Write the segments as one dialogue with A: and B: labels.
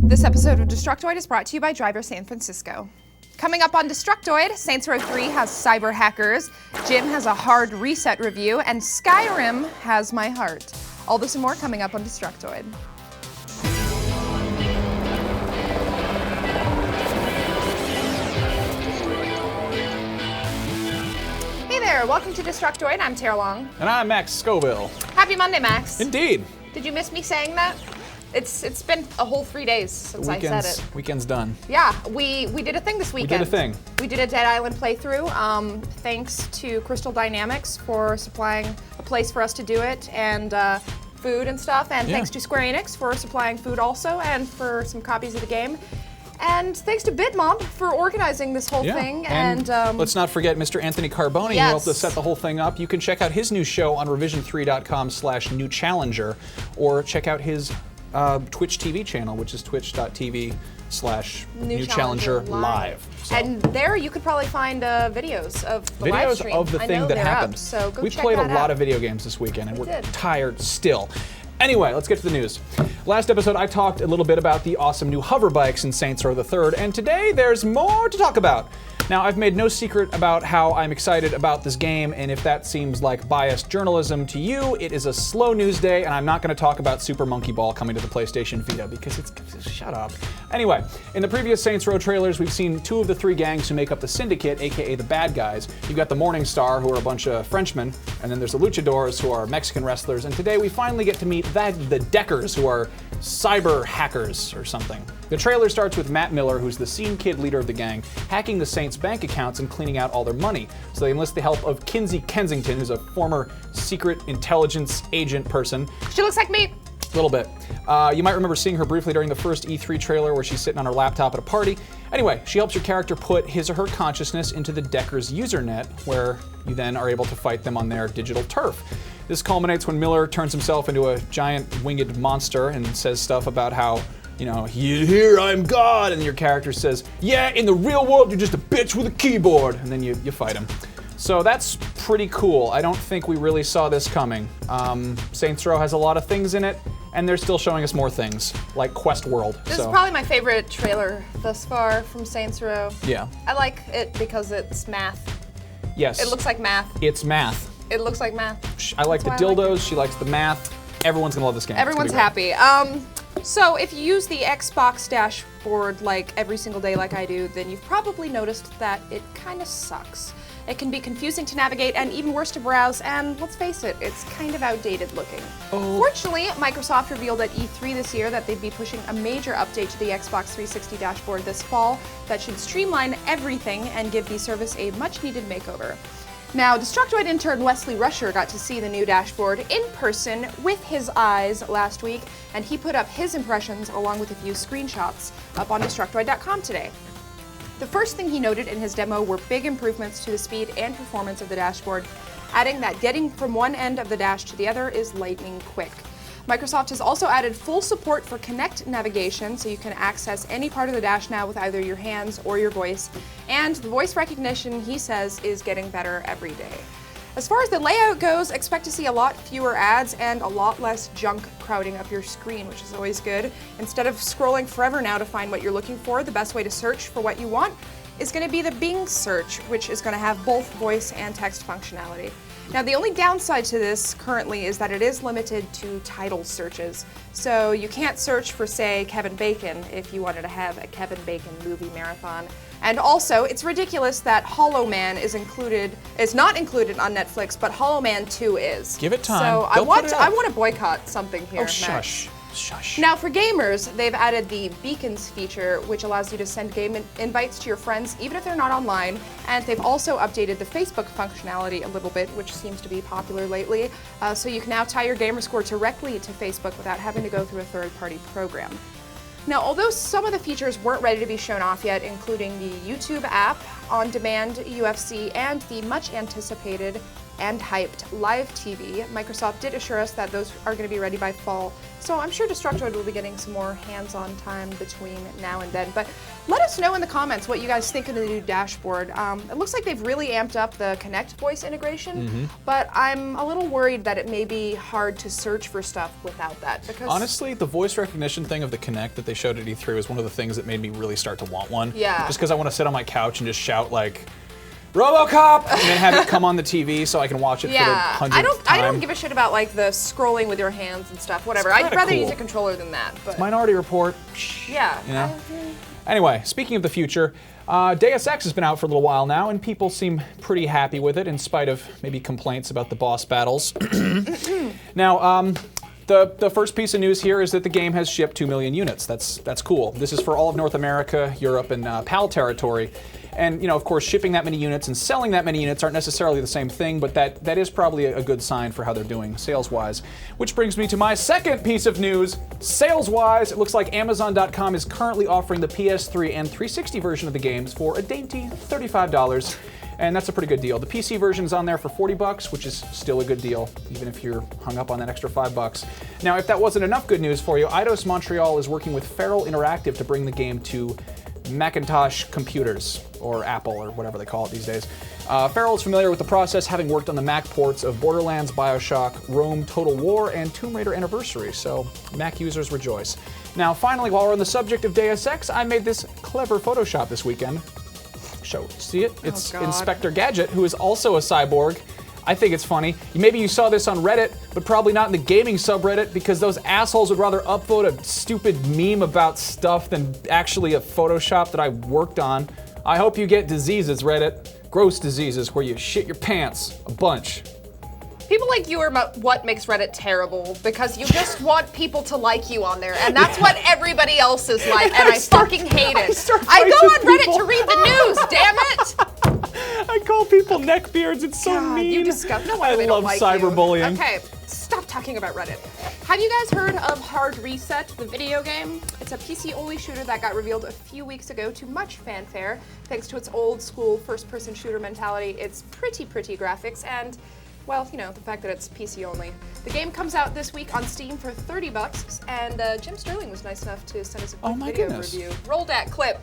A: This episode of Destructoid is brought to you by Driver San Francisco. Coming up on Destructoid, Saints Row 3 has cyber hackers, Jim has a hard reset review, and Skyrim has my heart. All this and more coming up on Destructoid. Hey there, welcome to Destructoid. I'm Tara Long.
B: And I'm Max Scoville.
A: Happy Monday, Max.
B: Indeed.
A: Did you miss me saying that? It's been a whole 3 days since I said it.
B: Weekend's done.
A: Yeah, we did a thing this weekend.
B: We did a thing.
A: We did a Dead Island playthrough. Thanks to Crystal Dynamics for supplying a place for us to do it, and food and stuff. And thanks to Square Enix for supplying food also, and for some copies of the game. And thanks to BitMob for organizing this whole thing.
B: And let's not forget Mr. Anthony Carboni, who helped us set the whole thing up. You can check out his new show on revision3.com/newchallenger, or check out his Twitch TV channel, which is twitch.tv/newchallenger live. So.
A: And there you could probably find videos of the live stream.
B: Videos of the thing that happened.
A: Up, so go
B: we
A: check
B: played
A: that
B: a lot
A: out.
B: of video games this weekend, and we're tired still. Anyway, let's get to the news. Last episode, I talked a little bit about the awesome new hover bikes in Saints Row the Third, and today there's more to talk about. Now, I've made no secret about how I'm excited about this game, and if that seems like biased journalism to you, it is a slow news day, and I'm not going to talk about Super Monkey Ball coming to the PlayStation Vita, because it's... shut up. Anyway, in the previous Saints Row trailers, we've seen two of the three gangs who make up the Syndicate, aka the bad guys. You've got the Morning Star, who are a bunch of Frenchmen, and then there's the Luchadors, who are Mexican wrestlers, and today we finally get to meet the Deckers, who are cyber hackers or something. The trailer starts with Matt Miller, who's the scene kid leader of the gang, hacking the Saints' bank accounts and cleaning out all their money. So they enlist the help of Kinsey Kensington, who's a former secret intelligence agent person.
A: She looks like me.
B: A little bit. You might remember seeing her briefly during the first E3 trailer where she's sitting on her laptop at a party. Anyway, she helps your character put his or her consciousness into the Deckers usernet, where you then are able to fight them on their digital turf. This culminates when Miller turns himself into a giant winged monster and says stuff about how, you know, here I'm God, and your character says, yeah, in the real world you're just a bitch with a keyboard, and then you fight him. So that's pretty cool. I don't think we really saw this coming. Saints Row has a lot of things in it, and they're still showing us more things, like Quest World.
A: This is probably my favorite trailer thus far from Saints Row.
B: Yeah.
A: I like it because it's math.
B: Yes.
A: It looks like math.
B: It's math.
A: It looks like math.
B: I like the dildos, she likes the math. Everyone's gonna love this game.
A: Everyone's happy. So if you use the Xbox dashboard like every single day like I do, then you've probably noticed that it kind of sucks. It can be confusing to navigate and even worse to browse, and let's face it, it's kind of outdated looking. Fortunately, Microsoft revealed at E3 this year that they'd be pushing a major update to the Xbox 360 dashboard this fall that should streamline everything and give the service a much-needed makeover. Now, Destructoid intern Wesley Ruscher got to see the new dashboard in person with his eyes last week, and he put up his impressions along with a few screenshots up on Destructoid.com today. The first thing he noted in his demo were big improvements to the speed and performance of the dashboard, adding that getting from one end of the dash to the other is lightning quick. Microsoft has also added full support for Kinect navigation, so you can access any part of the dash now with either your hands or your voice, and the voice recognition, he says, is getting better every day. As far as the layout goes, expect to see a lot fewer ads and a lot less junk crowding up your screen, which is always good. Instead of scrolling forever now to find what you're looking for, the best way to search for what you want is going to be the Bing search, which is going to have both voice and text functionality. Now, the only downside to this currently is that it is limited to title searches. So you can't search for, say, Kevin Bacon if you wanted to have a Kevin Bacon movie marathon. And also, it's ridiculous that Hollow Man is not included on Netflix, but Hollow Man 2 is.
B: Give it time.
A: So I want to boycott something here.
B: Oh, shush. Shush.
A: Now for gamers, they've added the Beacons feature, which allows you to send game invites to your friends even if they're not online, and they've also updated the Facebook functionality a little bit, which seems to be popular lately, so you can now tie your gamer score directly to Facebook without having to go through a third-party program. Now, although some of the features weren't ready to be shown off yet, including the YouTube app, on-demand UFC, and the much-anticipated and hyped live TV. Microsoft did assure us that those are going to be ready by fall, so I'm sure Destructoid will be getting some more hands-on time between now and then. But let us know in the comments what you guys think of the new dashboard. It looks like they've really amped up the Kinect voice integration, but I'm a little worried that it may be hard to search for stuff without that. Because
B: honestly, the voice recognition thing of the Kinect that they showed at E3 was one of the things that made me really start to want one.
A: Yeah.
B: Just because I want to sit on my couch and just shout like, RoboCop! And then have it come on the TV so I can watch it for the 100th time.
A: I don't give a shit about like the scrolling with your hands and stuff, whatever. I'd rather use a controller than that. But
B: Minority Report.
A: Yeah.
B: You know? Anyway, speaking of the future, Deus Ex has been out for a little while now, and people seem pretty happy with it in spite of maybe complaints about the boss battles. Now, the first piece of news here is that the game has shipped 2 million units. That's cool. This is for all of North America, Europe, and PAL territory. And, you know, of course, shipping that many units and selling that many units aren't necessarily the same thing, but that is probably a good sign for how they're doing sales-wise. Which brings me to my second piece of news. Sales-wise, it looks like Amazon.com is currently offering the PS3 and 360 version of the games for a dainty $35. And that's a pretty good deal. The PC version's on there for $40, which is still a good deal, even if you're hung up on that extra $5. Now, if that wasn't enough good news for you, Eidos Montreal is working with Feral Interactive to bring the game to Macintosh computers, or Apple, or whatever they call it these days. Feral is familiar with the process, having worked on the Mac ports of Borderlands, Bioshock, Rome, Total War, and Tomb Raider Anniversary, so Mac users rejoice. Now, finally, while we're on the subject of Deus Ex, I made this clever Photoshop this weekend. See it? It's Inspector Gadget, who is also a cyborg. I think it's funny. Maybe you saw this on Reddit, but probably not in the gaming subreddit, because those assholes would rather upvote a stupid meme about stuff than actually a Photoshop that I worked on. I hope you get diseases, Reddit. Gross diseases where you shit your pants a bunch.
A: People like you are what makes Reddit terrible, because you just want people to like you on there, and that's what everybody else is like, and I fucking hate it. I go on Reddit to read the news, damn it!
B: I call people neckbeards, it's so mean.
A: You disgust. No
B: I
A: wonder they
B: love
A: don't like
B: cyberbullying.
A: You. Okay, stop talking about Reddit. Have you guys heard of Hard Reset, the video game? It's a PC-only shooter that got revealed a few weeks ago to much fanfare, thanks to its old-school first-person shooter mentality, its pretty graphics, and well, you know, the fact that it's PC only. The game comes out this week on Steam for $30, and Jim Sterling was nice enough to send us a quick video review. Roll that clip.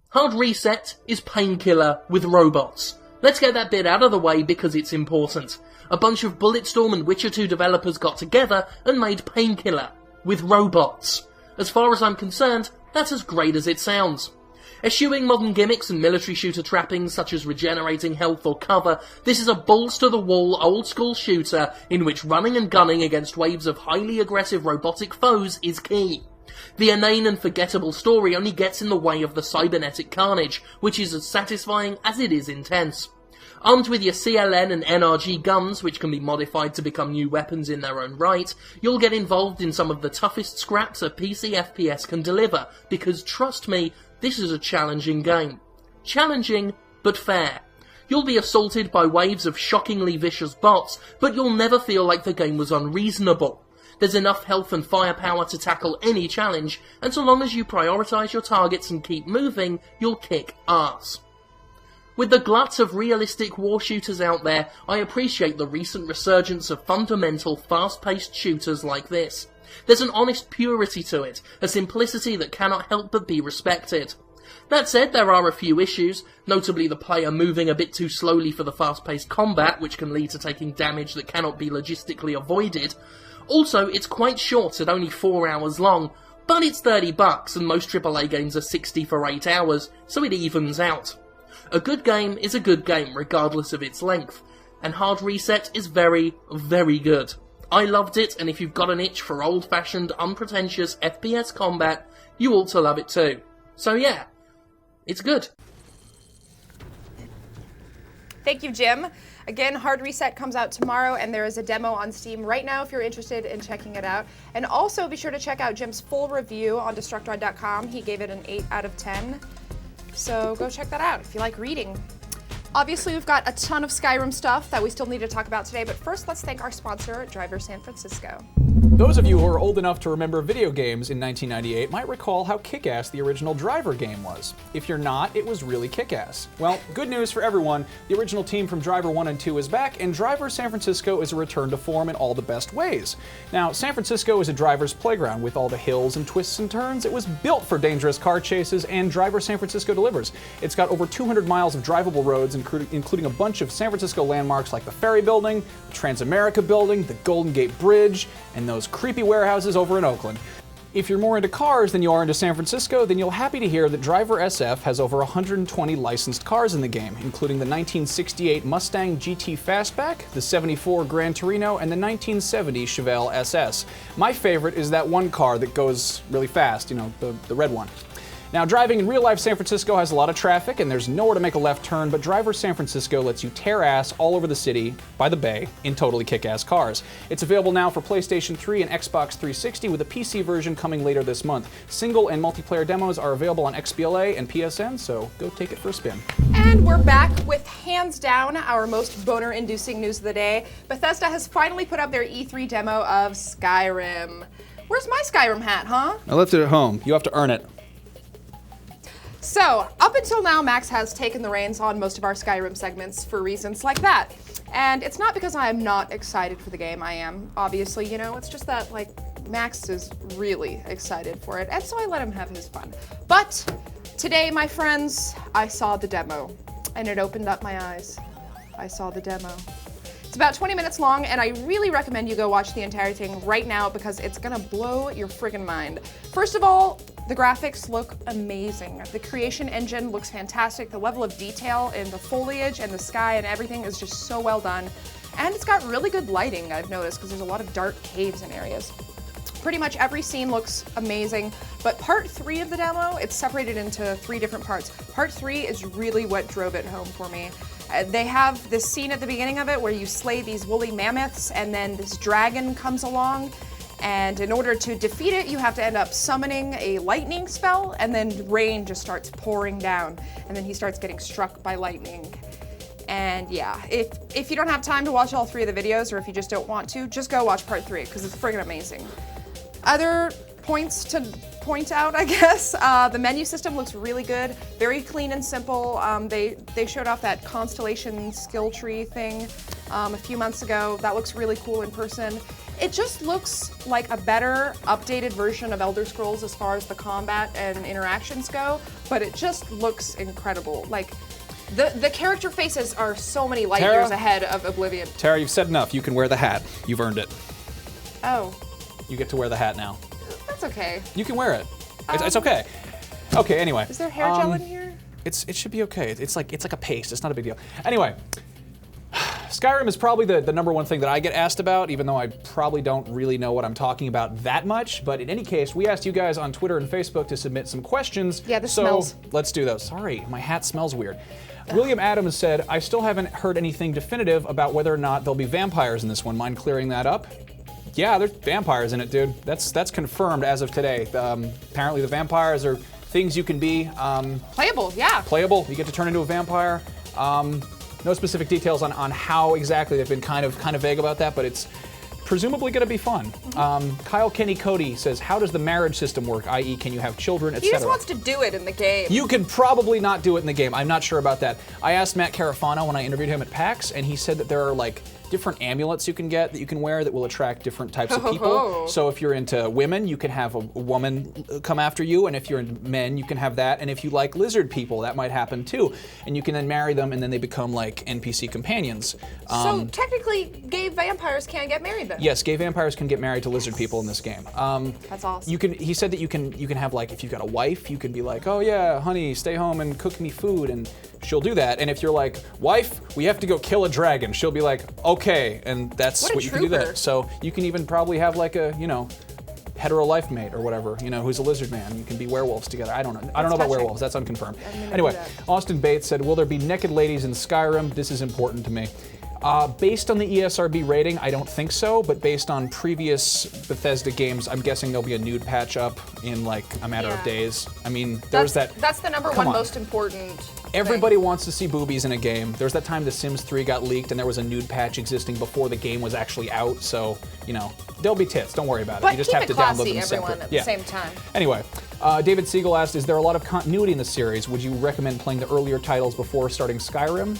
C: Hard Reset is Painkiller with robots. Let's get that bit out of the way because it's important. A bunch of Bulletstorm and Witcher 2 developers got together and made Painkiller with robots. As far as I'm concerned, that's as great as it sounds. Eschewing modern gimmicks and military shooter trappings such as regenerating health or cover, this is a balls-to-the-wall old-school shooter in which running and gunning against waves of highly aggressive robotic foes is key. The inane and forgettable story only gets in the way of the cybernetic carnage, which is as satisfying as it is intense. Armed with your CLN and NRG guns, which can be modified to become new weapons in their own right, you'll get involved in some of the toughest scraps a PC FPS can deliver, because trust me, this is a challenging game. Challenging, but fair. You'll be assaulted by waves of shockingly vicious bots, but you'll never feel like the game was unreasonable. There's enough health and firepower to tackle any challenge, and so long as you prioritise your targets and keep moving, you'll kick ass. With the glut of realistic war shooters out there, I appreciate the recent resurgence of fundamental, fast-paced shooters like this. There's an honest purity to it, a simplicity that cannot help but be respected. That said, there are a few issues, notably the player moving a bit too slowly for the fast-paced combat, which can lead to taking damage that cannot be logistically avoided. Also, it's quite short at only 4 hours long, but it's $30 and most AAA games are 60 for 8 hours, so it evens out. A good game is a good game regardless of its length, and Hard Reset is very, very good. I loved it, and if you've got an itch for old-fashioned, unpretentious FPS combat, you ought to love it too. So yeah, it's good.
A: Thank you, Jim. Again, Hard Reset comes out tomorrow, and there is a demo on Steam right now if you're interested in checking it out. And also be sure to check out Jim's full review on Destructoid.com. He gave it an 8 out of 10. So go check that out if you like reading. Obviously, we've got a ton of Skyrim stuff that we still need to talk about today, but first let's thank our sponsor, Driver San Francisco.
B: Those of you who are old enough to remember video games in 1998 might recall how kick-ass the original Driver game was. If you're not, it was really kick-ass. Well, good news for everyone, the original team from Driver 1 and 2 is back, and Driver San Francisco is a return to form in all the best ways. Now, San Francisco is a driver's playground with all the hills and twists and turns. It was built for dangerous car chases, and Driver San Francisco delivers. It's got over 200 miles of drivable roads, including a bunch of San Francisco landmarks like the Ferry Building, the Transamerica Building, the Golden Gate Bridge, and those creepy warehouses over in Oakland. If you're more into cars than you are into San Francisco, then you'll be happy to hear that Driver SF has over 120 licensed cars in the game, including the 1968 Mustang GT Fastback, the 74 Gran Torino, and the 1970 Chevelle SS. My favorite is that one car that goes really fast, you know, the red one. Now, driving in real-life San Francisco has a lot of traffic, and there's nowhere to make a left turn, but Driver San Francisco lets you tear ass all over the city, by the bay, in totally kick-ass cars. It's available now for PlayStation 3 and Xbox 360, with a PC version coming later this month. Single and multiplayer demos are available on XBLA and PSN, so go take it for a spin.
A: And we're back with, hands down, our most boner-inducing news of the day. Bethesda has finally put up their E3 demo of Skyrim. Where's my Skyrim hat, huh?
B: I left it at home. You have to earn it.
A: So, up until now, Max has taken the reins on most of our Skyrim segments for reasons like that. And it's not because I am not excited for the game. I am, obviously, you know, it's just that, like, Max is really excited for it, and so I let him have his fun. But today, my friends, I saw the demo, and it opened up my eyes. I saw the demo. It's about 20 minutes long, and I really recommend you go watch the entire thing right now because it's gonna blow your friggin' mind. First of all, the graphics look amazing. The creation engine looks fantastic. The level of detail in the foliage and the sky and everything is just so well done. And it's got really good lighting, I've noticed, because there's a lot of dark caves and areas. Pretty much every scene looks amazing, but part 3 of the demo, it's separated into 3 different parts. Part 3 is really what drove it home for me. They have this scene at the beginning of it where you slay these woolly mammoths and then this dragon comes along, and in order to defeat it, you have to end up summoning a lightning spell, and then rain just starts pouring down, and then he starts getting struck by lightning. And yeah, if you don't have time to watch all 3 of the videos, or if you just don't want to, just go watch part 3, because it's friggin' amazing. Other points to point out, I guess, the menu system looks really good, very clean and simple. They showed off that constellation skill tree thing a few months ago. That looks really cool in person. It just looks like a better, updated version of Elder Scrolls as far as the combat and interactions go, but it just looks incredible. Like, the character faces are so many light years ahead of Oblivion.
B: Tara, you've said enough. You can wear the hat. You've earned it.
A: Oh.
B: You get to wear the hat now.
A: That's okay.
B: You can wear it. It's okay. Okay, anyway.
A: Is there hair gel in here?
B: It should be okay. It's like a paste. It's not a big deal. Anyway, Skyrim is probably the number one thing that I get asked about, even though I probably don't really know what I'm talking about that much. But in any case, we asked you guys on Twitter and Facebook to submit some questions.
A: Yeah, this smells.
B: Let's do those. Sorry, my hat smells weird. William Adams said, I still haven't heard anything definitive about whether or not there'll be vampires in this one. Mind clearing that up? Yeah, there's vampires in it, dude. That's confirmed as of today. Apparently the vampires are things you can be.
A: Playable, yeah.
B: Playable, you get to turn into a vampire. No specific details on how exactly. They've been kind of vague about that, but it's presumably going to be fun. Kyle Kenny Cody says, how does the marriage system work, i.e. can you have children, etc.?
A: He just wants to do it in the game.
B: You can probably not do it in the game. I'm not sure about that. I asked Matt Carafano when I interviewed him at PAX, and he said that there are like different amulets you can get that you can wear that will attract different types of people. So if you're into women, you can have a woman come after you, and if you're into men, you can have that, and if you like lizard people, that might happen too. And you can then marry them, and then they become like NPC companions.
A: So technically, gay vampires can't get married then?
B: Yes, gay vampires can get married to lizard people in this game.
A: That's awesome.
B: He said that you can have like, if you've got a wife, you can be like, oh yeah, honey, stay home and cook me food, and she'll do that. And if you're like, wife, we have to go kill a dragon, she'll be like, okay, and that's what you can do there. So you can even probably have like a, you know, hetero life mate or whatever, you know, who's a lizard man. You can be werewolves together. I don't know. I don't know about werewolves. That's unconfirmed. Anyway, Austin Bates said, will there be naked ladies in Skyrim? This is important to me. Based on the ESRB rating, I don't think so, but based on previous Bethesda games, I'm guessing there'll be a nude patch up in like a matter of days. I mean, there's that.
A: That's the number one most important
B: Everybody
A: thing.
B: wants to see boobies in a game. There's that time The Sims 3 got leaked and there was a nude patch existing before the game was actually out, so, you know, there'll be tits, don't worry about it. You just have to download them separate.
A: At the same time.
B: Anyway, David Siegel asked, is there a lot of continuity in the series? Would you recommend playing the earlier titles before starting Skyrim?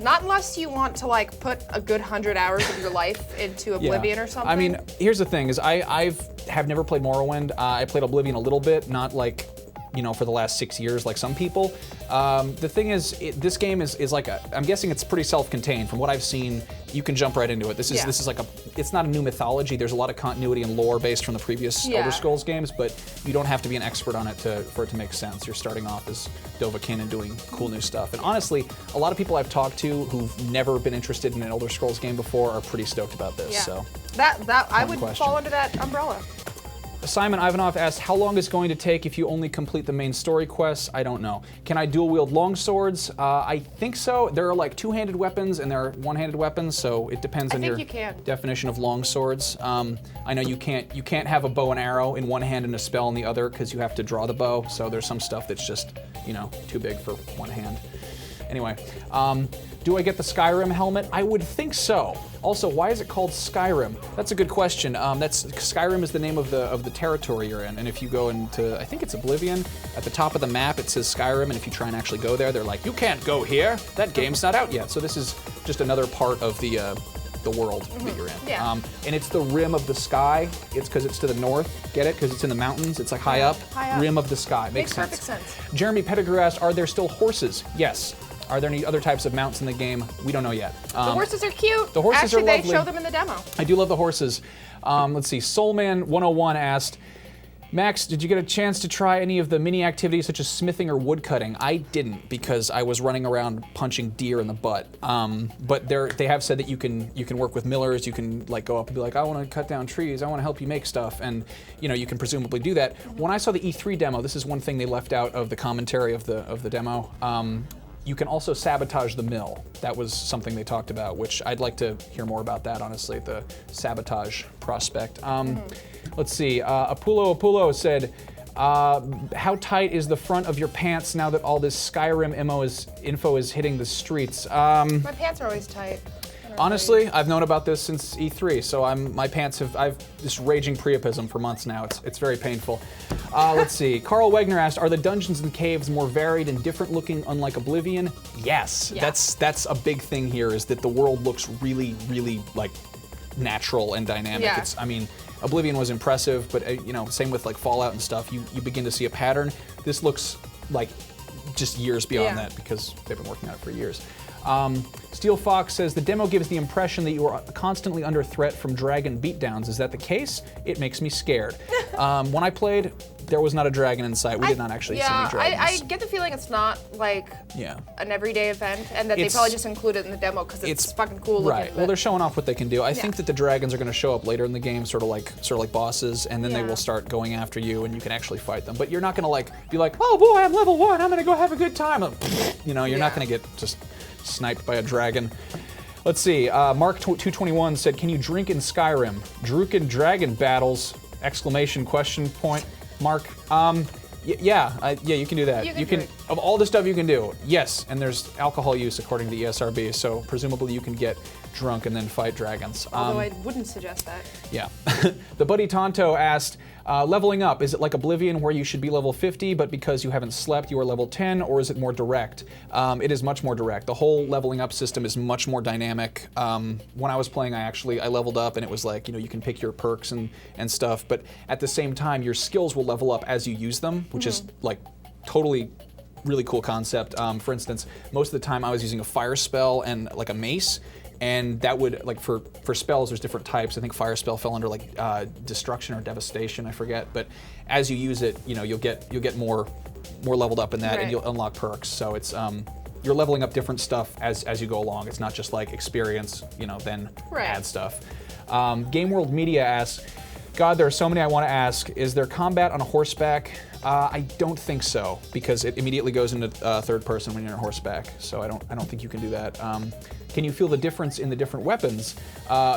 A: Not unless you want to like put a good 100 hours of your life into Oblivion or something.
B: I mean, here's the thing: is I have never played Morrowind. I played Oblivion a little bit, not like, you know, for the last 6 years like some people. The thing is, this game is like I'm guessing it's pretty self-contained. From what I've seen, you can jump right into it. This is like it's not a new mythology. There's a lot of continuity and lore based from the previous Elder Scrolls games, but you don't have to be an expert on it for it to make sense. You're starting off as Dovahkiin and doing cool new stuff. And honestly, a lot of people I've talked to who've never been interested in an Elder Scrolls game before are pretty stoked about this.
A: Yeah.
B: So
A: that I would fall under that umbrella.
B: Simon Ivanov asked, how long is it going to take if you only complete the main story quests? I don't know. Can I dual wield longswords? I think so. There are like two-handed weapons and there are one-handed weapons, so it depends on your definition of longswords. I know you can't have a bow and arrow in one hand and a spell in the other because you have to draw the bow, so there's some stuff that's just, you know, too big for one hand. Anyway, do I get the Skyrim helmet? I would think so. Also, why is it called Skyrim? That's a good question. Skyrim is the name of the territory you're in, and if you go into, I think it's Oblivion, at the top of the map it says Skyrim, and if you try and actually go there, they're like, you can't go here. That game's not out yet. So this is just another part of the world that you're in.
A: Yeah.
B: And it's the rim of the sky. It's because it's to the north. Get it? Because it's in the mountains. It's like high up. Rim of the sky. Makes sense.
A: Perfect sense.
B: Jeremy Pettigrew asked, are there still horses? Yes. Are there any other types of mounts in the game? We don't know yet.
A: The horses are cute.
B: The horses are lovely.
A: Actually, they show them in the demo.
B: I do love the horses. Let's see. Soulman101 asked, Max, did you get a chance to try any of the mini activities such as smithing or woodcutting? I didn't because I was running around punching deer in the butt. But they have said that you can work with millers. You can like go up and be like, I want to cut down trees. I want to help you make stuff, and you know you can presumably do that. When I saw the E3 demo, this is one thing they left out of the commentary of the demo. You can also sabotage the mill. That was something they talked about, which I'd like to hear more about that, honestly, the sabotage prospect. Let's see, Apulo said, how tight is the front of your pants now that all this Skyrim info is hitting the streets?
A: My pants are always tight.
B: Honestly, I've known about this since E3, so I've this raging priapism for months now. It's very painful. Let's see. Carl Wegner asked, are the dungeons and caves more varied and different looking, unlike Oblivion? Yes.
A: Yeah.
B: That's a big thing here, is that the world looks really, really like natural and dynamic.
A: Yeah.
B: I mean, Oblivion was impressive, but you know, same with like Fallout and stuff. You begin to see a pattern. This looks like just years beyond that because they've been working on it for years. Steel Fox says, the demo gives the impression that you are constantly under threat from dragon beatdowns. Is that the case? It makes me scared. When I played, there was not a dragon in sight. We did not actually see any dragons.
A: I get the feeling it's not like an everyday event, and that they probably just include it in the demo because it's fucking cool looking.
B: Right. Well, they're showing off what they can do. I think that the dragons are going to show up later in the game, sort of like bosses, and then they will start going after you, and you can actually fight them. But you're not going to like be like, oh boy, I'm level 1. I'm going to go have a good time. You know, you're not going to get just sniped by a dragon. Let's see. Mark221 said, "Can you drink in Skyrim? Druid dragon battles!" Exclamation question point. Mark. Yeah, you can do that. You can of all the stuff you can do. Yes, and there's alcohol use according to the ESRB, so presumably you can get drunk and then fight dragons.
A: Although I wouldn't suggest that.
B: Yeah. The Buddy Tonto asked, leveling up, is it like Oblivion where you should be level 50, but because you haven't slept, you are level 10, or is it more direct? It is much more direct. The whole leveling up system is much more dynamic. When I was playing, I leveled up, and it was like, you know, you can pick your perks and stuff, but at the same time, your skills will level up as you use them, which is like totally really cool concept. For instance, most of the time I was using a fire spell and like a mace, and that would, like, for spells, there's different types. I think fire spell fell under like destruction or devastation, I forget. But as you use it, you know, you'll get more leveled up in that, and you'll unlock perks. So it's you're leveling up different stuff as you go along. It's not just like experience, you know, then add stuff. Game World Media asks, God, there are so many I want to ask. Is there combat on a horseback? I don't think so, because it immediately goes into third person when you're on horseback. So I don't think you can do that. Can you feel the difference in the different weapons?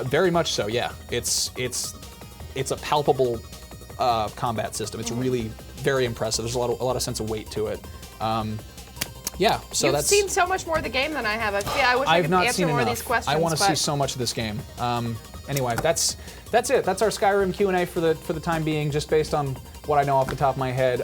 B: Very much so. Yeah, it's a palpable combat system. It's really very impressive. There's a lot of sense of weight to it. Yeah, so
A: You've seen so much more of the game than I have. I wish I could answer more of these questions.
B: I want to see so much of this game. Anyway, that's it. That's our Skyrim Q&A for the time being, just based on what I know off the top of my head.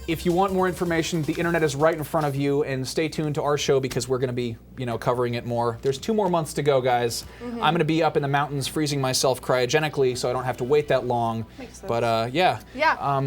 B: If you want more information, the internet is right in front of you, and stay tuned to our show because we're going to be, covering it more. There's 2 more months to go, guys. I'm going to be up in the mountains freezing myself cryogenically, so I don't have to wait that long.
A: Makes sense.
B: But yeah.
A: Yeah.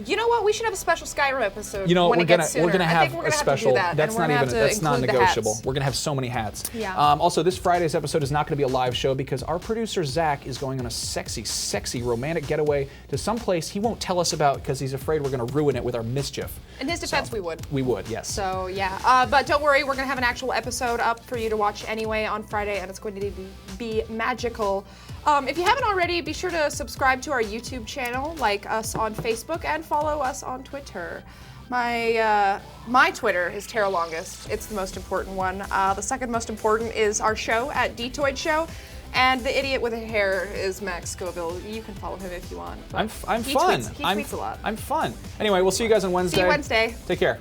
A: You know what? We should have a special Skyrim episode when it gets sooner.
B: We're gonna have a special.
A: Have to do that.
B: That's not negotiable. We're gonna have so many hats.
A: Yeah.
B: Also, this Friday's episode is not gonna be a live show because our producer Zach is going on a sexy romantic getaway to some place he won't tell us about because he's afraid we're gonna ruin it with our mischief.
A: In his defense, we would.
B: We would, yes.
A: So yeah, but don't worry, we're gonna have an actual episode up for you to watch anyway on Friday, and it's going to be magical. If you haven't already, be sure to subscribe to our YouTube channel, like us on Facebook, and follow us on Twitter. My Twitter is Tara Longest. It's the most important one. The second most important is our show at Destructoid Show. And the idiot with hair is Max Scoville. You can follow him if you want.
B: I'm fun.
A: He tweets a lot.
B: I'm fun. Anyway, we'll see you guys on Wednesday.
A: See you Wednesday.
B: Take care.